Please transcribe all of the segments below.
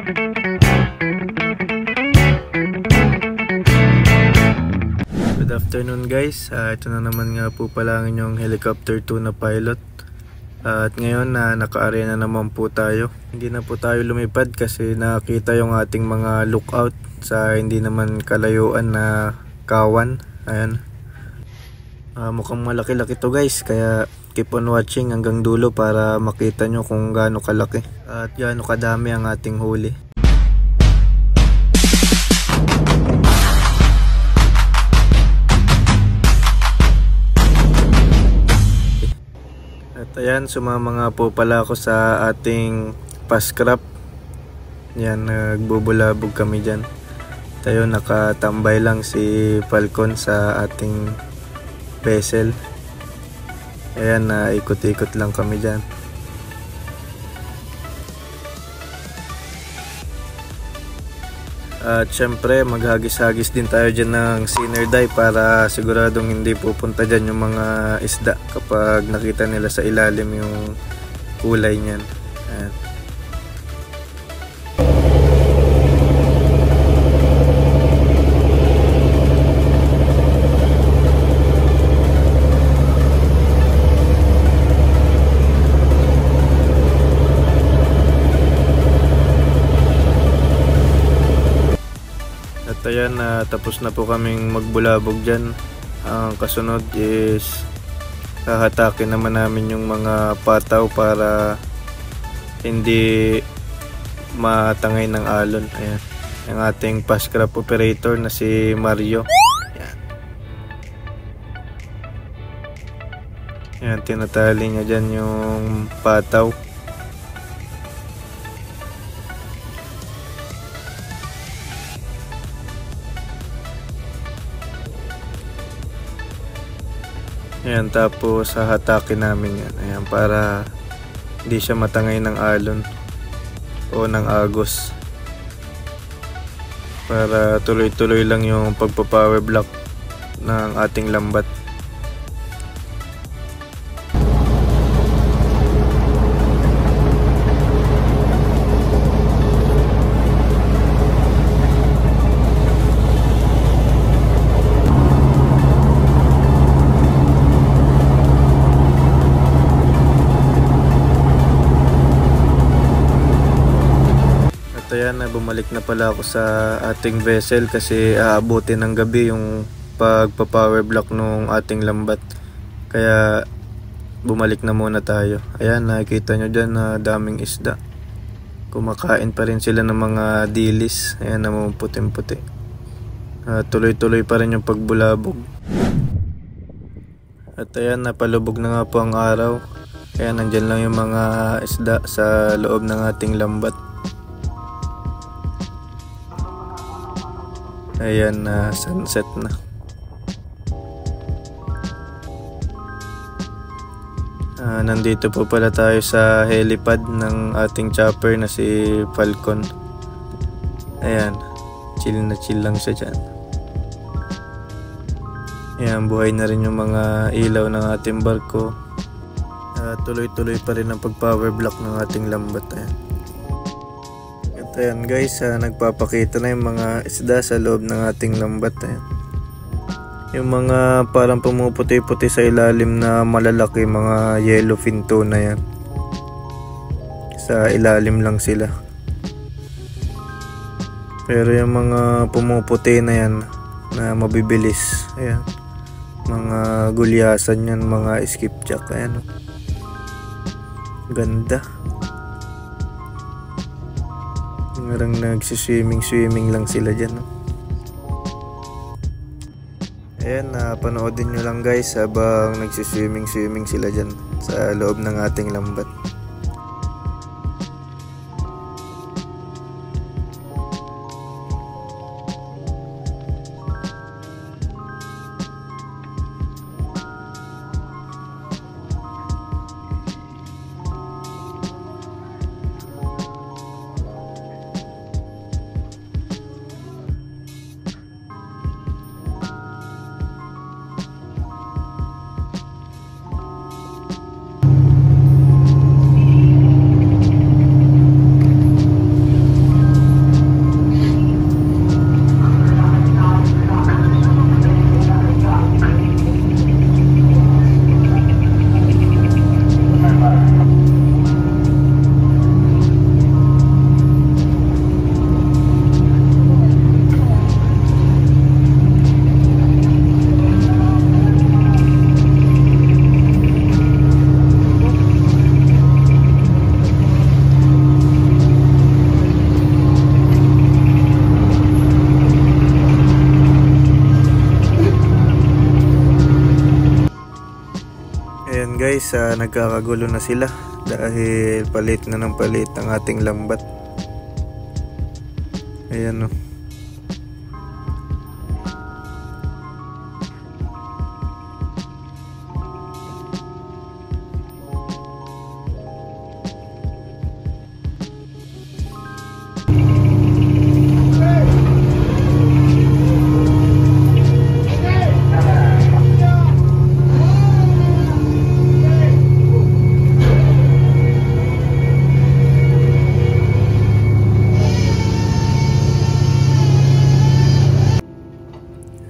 Good afternoon guys, ito na naman nga po pala ang inyong Helicopter 2 na pilot. At ngayon naka-arena naman po tayo. Hindi na po tayo lumipad kasi nakita yung ating mga lookout sa hindi naman kalayuan na kawan. Ayan. Mukhang malaki-laki to guys, kaya keep on watching hanggang dulo para makita nyo kung gaano kalaki at gaano kadami ang ating huli. At ayan, sumama nga po pala ako sa ating pascrap. Yan, nagbubulabog kami dyan. Tayo nakatambay lang si Falcon sa ating vessel. Ayan, ikot-ikot lang kami dyan. At syempre maghagis-hagis din tayo dyan ng sinner dye para siguradong hindi pupunta dyan yung mga isda kapag nakita nila sa ilalim yung kulay niyan. Ayan. At ayan, tapos na po kaming magbulabog dyan. Ang kasunod is hahatakin naman namin yung mga pataw para hindi matangay ng alon. Ayan, yung ating pascrap operator na si Mario. Ayan, ayan, tinatali niya dyan yung pataw. Ayan, tapos hahatakin namin yan. Ayan, para hindi siya matangay ng alon o ng agos. Para tuloy-tuloy lang yung pagpapower block ng ating lambat. Ayan, bumalik na pala ako sa ating vessel kasi aabutin ng gabi yung pagpa-power block ng ating lambat. Kaya bumalik na muna tayo. Ayan, nakikita nyo dyan na daming isda. Kumakain pa rin sila ng mga dilis. Ayan, namumuputing-puti. Tuloy-tuloy pa rin yung pagbulabog. At ayan, napalubog na nga po ang araw. Ayan, nandyan lang yung mga isda sa loob ng ating lambat. Ayan, sunset na. Nandito po pala tayo sa helipad ng ating chopper na si Falcon. Ayan, chill na chill lang siya dyan. Ayan, buhay na rin yung mga ilaw ng ating barko. Tuloy-tuloy pa rin ang pag-power block ng ating lambat. Ayan. Ayan guys, nagpapakita na yung mga isda sa loob ng ating lambat. Ayan. Yung mga parang pumuputi-puti sa ilalim na malalaki, mga yellowfin tuna yan. Sa ilalim lang sila. Pero yung mga pumuputi na yan na mabibilis, ayan, mga gulyasan yan, mga skipjack. Ayan, ganda. Parang nagsiswimming lang sila dyan, no? Ayan, panoodin nyo lang guys habang nagsiswimming sila dyan sa loob ng ating lambat. guys, nagkakagulo na sila dahil palit na ng palit ang ating lambat. Ayan o.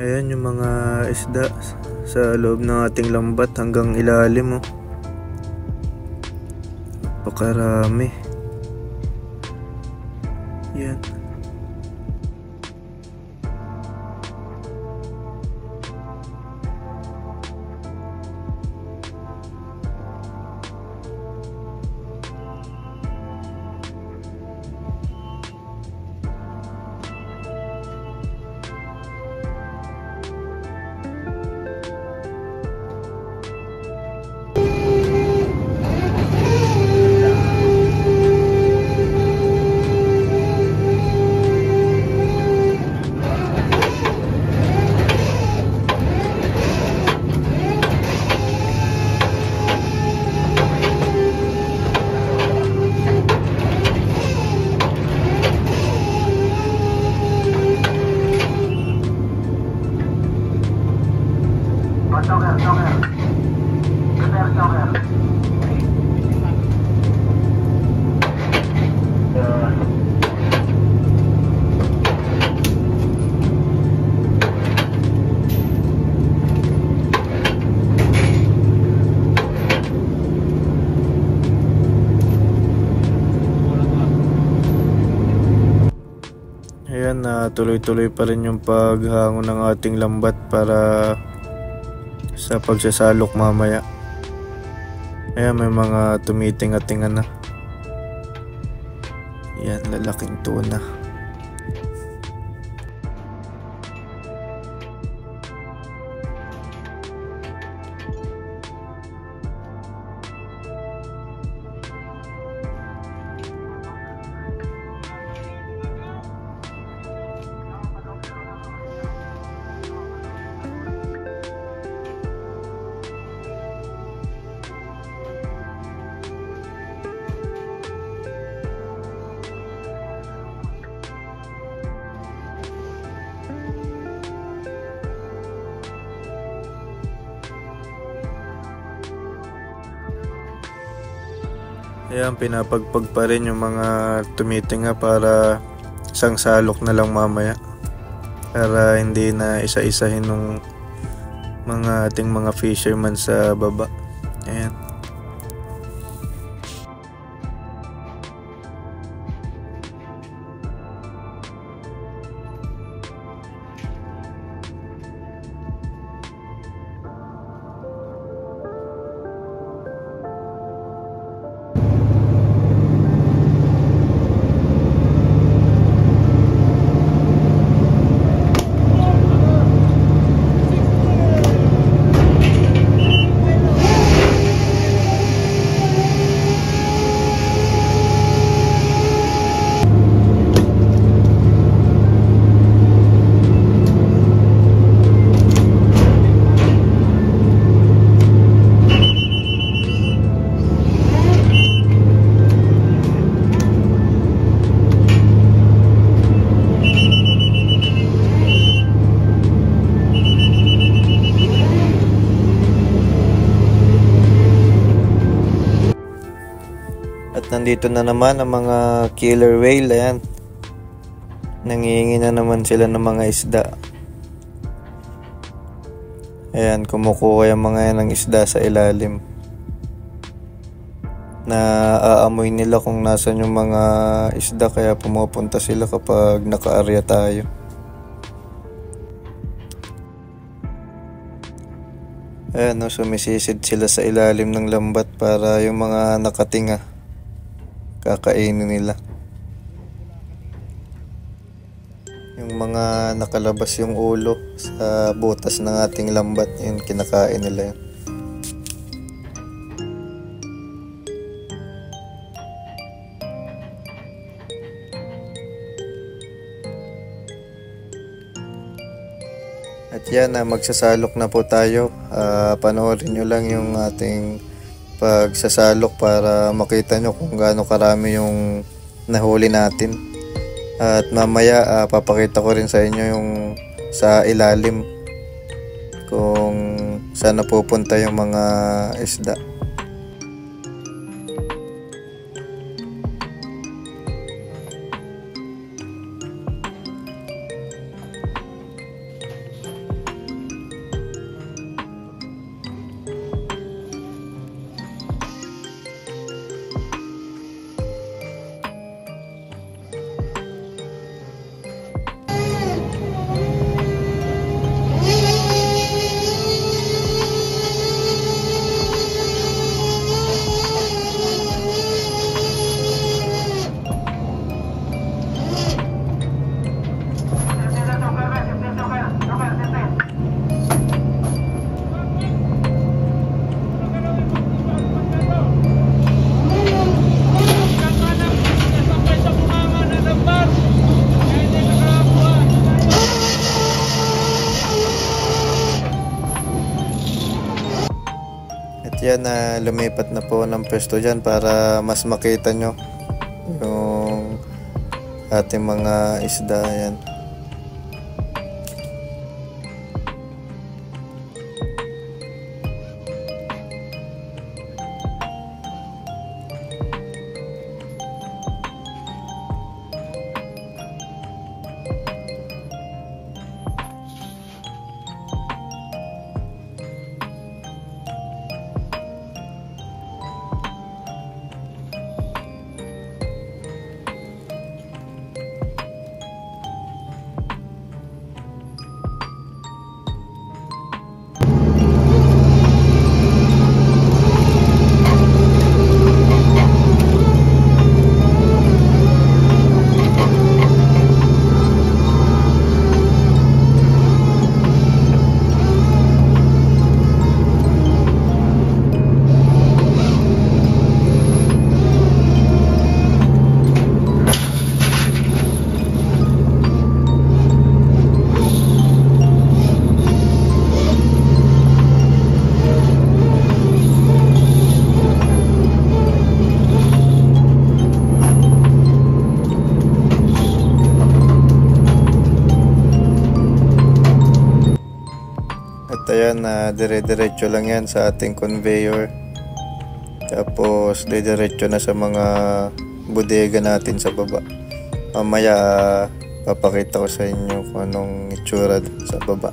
Ayan yung mga isda sa loob ng ating lambat hanggang ilalim oh. Napakarami. Yan. Ayan, tuloy-tuloy pa rin yung paghango ng ating lambat para sa pagsasalok mamaya. Ayan, may mga tumitinga-tinga na. Ayan, lalaking tuna. Ayan, pinapagpag pa rin yung mga tumitinga para isang salok na lang mamaya. Para hindi na isa-isahin ng mga ating mga fisherman sa baba. Ayan. At nandito na naman ang mga killer whale. Ayan, nangihingi na naman sila ng mga isda. Ayan, kumukuha yung mga yan ng isda sa ilalim. Naaamoy nila kung nasan yung mga isda, kaya pumupunta sila kapag naka-area tayo. Ayan, no, sumisisid sila sa ilalim ng lambat para yung mga nakatinga kakainin nila. Yung mga nakalabas yung ulo sa butas ng ating lambat, yun kinakain nila yun. At yan, magsasalok na po tayo. Panoorin nyo lang yung ating pagsasalok para makita nyo kung gaano karami yung nahuli natin. At mamaya papakita ko rin sa inyo yung sa ilalim kung saan napupunta yung mga isda. Yan, lumipat na po ng pwesto dyan para mas makita nyo yung ating mga isda. Yan. Ayan, dire-diretso lang yan sa ating conveyor. Tapos dire-diretso na sa mga bodega natin sa baba. Mamaya papakita ko sa inyo kung anong itsura sa baba.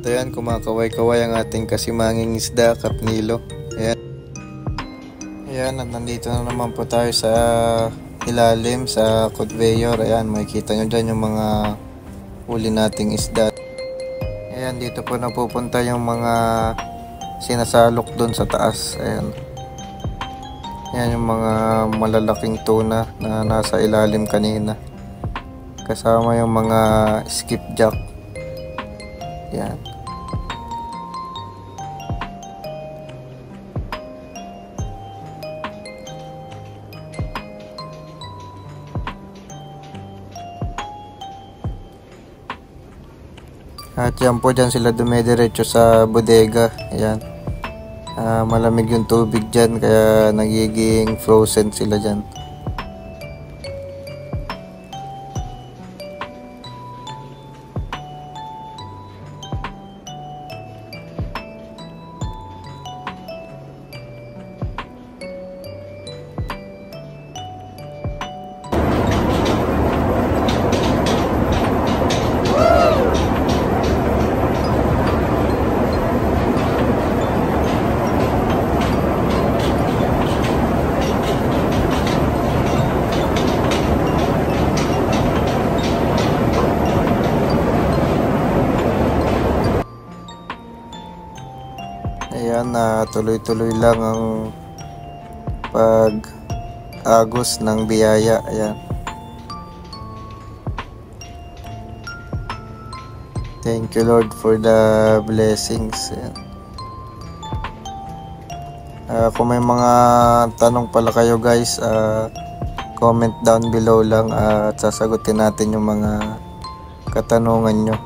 Ito yan, kumakaway-kaway ang ating kasimanging isda, kapnilo. Ayan. Ayan, at nandito na naman po tayo sa ilalim sa conveyor. Ayan, makikita nyo dyan yung mga huli nating isda. Ayan, dito po napupunta yung mga sinasalok dun sa taas. Ayan. Ayan yung mga malalaking tuna na nasa ilalim kanina. Kasama yung mga skipjack. Ayan. At yan po dyan sila dumediretso sa bodega. Ayan. Malamig yung tubig dyan kaya nagiging frozen sila dyan. Ayan, tuloy-tuloy lang ang pag-agos ng biyaya. Ayan. Thank you Lord for the blessings. Ayan. Kung may mga tanong pala kayo guys, comment down below lang at sasagutin natin yung mga katanungan nyo.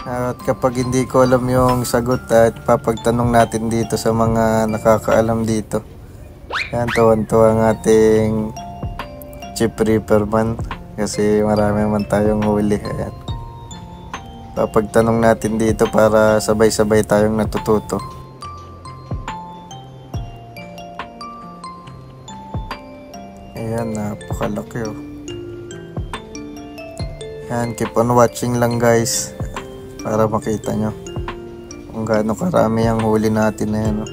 At kapag hindi ko alam yung sagot at papagtanong natin dito sa mga nakakaalam dito. Yan, tuwan-tuwa ang ating chief reaper man kasi marami man tayong huli. Ayan. Papagtanong natin dito para sabay-sabay tayong natututo. Ayan, napakalaki oh. Ayan, keep on watching lang guys para makita nyo kung gaano karami ang huli natin na yan.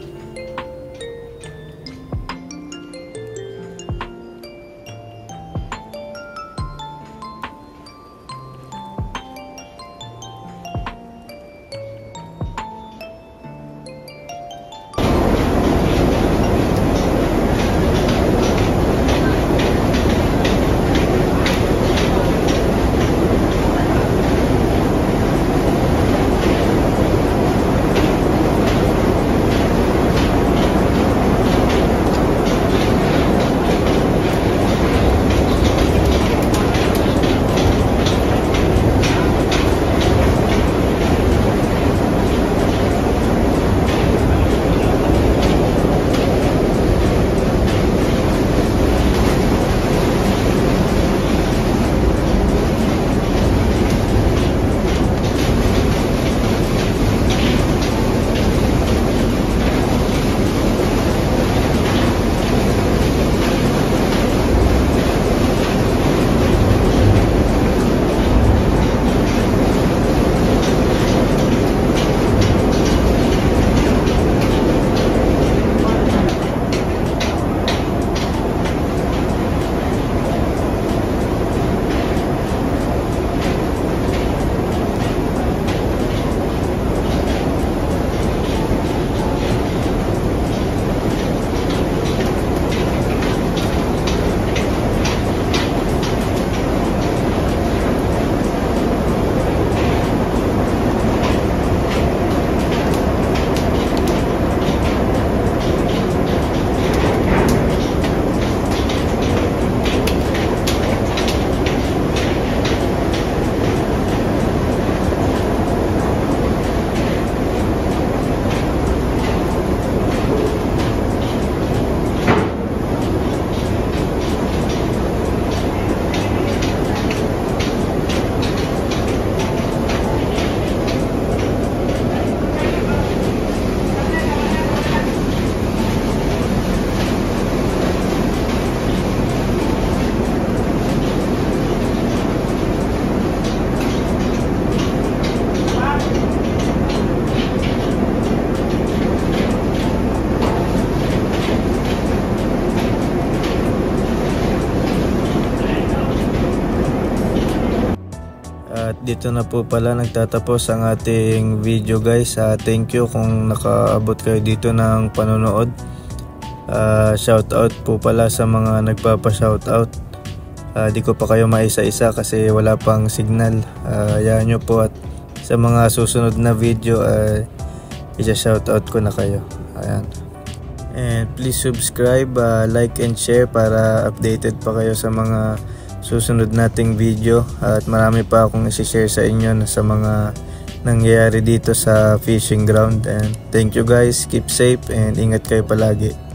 dito na po pala nagtatapos ang ating video guys. Thank you kung nakaabot kayo dito ng panonood. Shoutout po pala sa mga nagpapa-shoutout. Di ko pa kayo maisa-isa kasi wala pang signal. Hayaan nyo po at sa mga susunod na video isa-shoutout ko na kayo. Ayan. And please subscribe, like and share para updated pa kayo sa mga susunod nating video. At marami pa akong isi-share sa inyo sa mga nangyayari dito sa fishing ground. And thank you guys, keep safe and ingat kayo palagi.